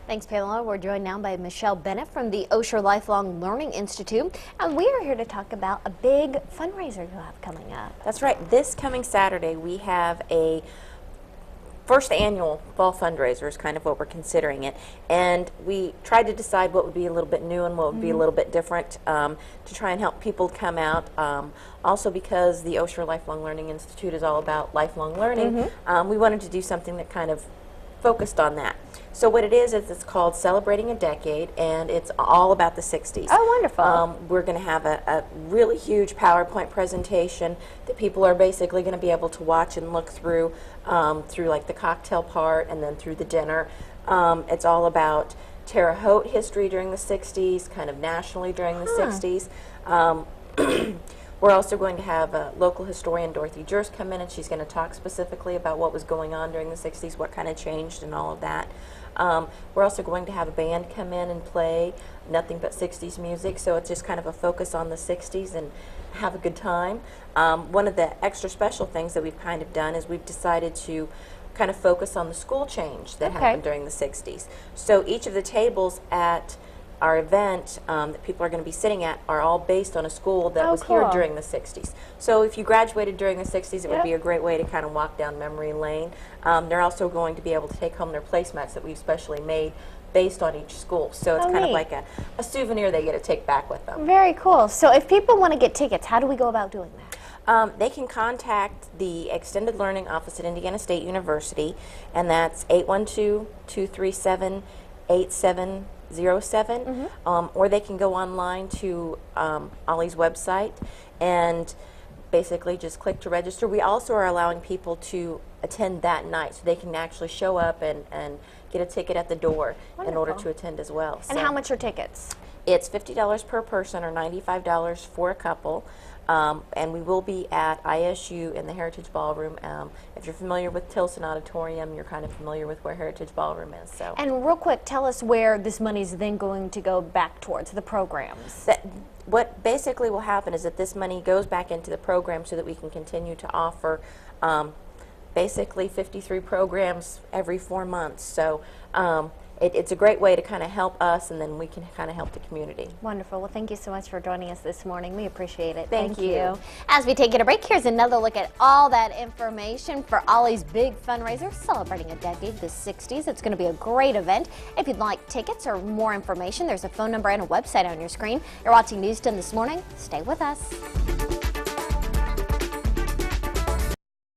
Thanks, Pamela. We're joined now by Michelle Bennett from the Osher Lifelong Learning Institute, and we are here to talk about a big fundraiser you have coming up. That's right. This coming Saturday, we have a first annual fall fundraiser is kind of what we're considering it, and we tried to decide what would be a little bit new and what would be a little bit different to try and help people come out. Also, because the Osher Lifelong Learning Institute is all about lifelong learning, we wanted to do something that kind of focused on that. So what it is it's called Celebrating a Decade, and it's all about the 60s. Oh, wonderful. We're going to have a really huge PowerPoint presentation that people are basically going to be able to watch and look through, through like the cocktail part and then through the dinner. It's all about Terre Haute history during the 60s, kind of nationally during the 60s. We're also going to have a local historian, Dorothy Jers, come in, and she's going to talk specifically about what was going on during the 60s, what kind of changed and all of that. We're also going to have a band come in and play nothing but 60s music, so it's just kind of a focus on the 60s and have a good time. One of the extra special things that we've kind of done is we've decided to kind of focus on the school change that happened during the 60s. So each of the tables at our event that people are going to be sitting at are all based on a school that was here during the 60s. So if you graduated during the 60s, it would be a great way to kind of walk down memory lane. They're also going to be able to take home their placemats that we've specially made based on each school. So it's kind of like a souvenir they get to take back with them. Very cool. So if people want to get tickets, how do we go about doing that? They can contact the Extended Learning Office at Indiana State University, and that's 812-237-8707, or they can go online to Ollie's website and basically just click to register. We also are allowing people to attend that night, so they can actually show up and get a ticket at the door in order to attend as well. And how much are tickets? It's $50 per person or $95 for a couple. And we will be at ISU in the Heritage Ballroom. If you're familiar with Tilson Auditorium, you're kind of familiar with where Heritage Ballroom is. So. And real quick, tell us where this money is then going to go back towards the programs. What basically will happen is that this money goes back into the program so that we can continue to offer basically 53 programs every 4 months. So it's a great way to kind of help us, and then we can kind of help the community. Wonderful. Well, thank you so much for joining us this morning. We appreciate it. Thank you. As we take a break, here's another look at all that information for Ollie's big fundraiser, celebrating a decade, the 60s. It's going to be a great event. If you'd like tickets or more information, there's a phone number and a website on your screen. You're watching News 10 this morning. Stay with us.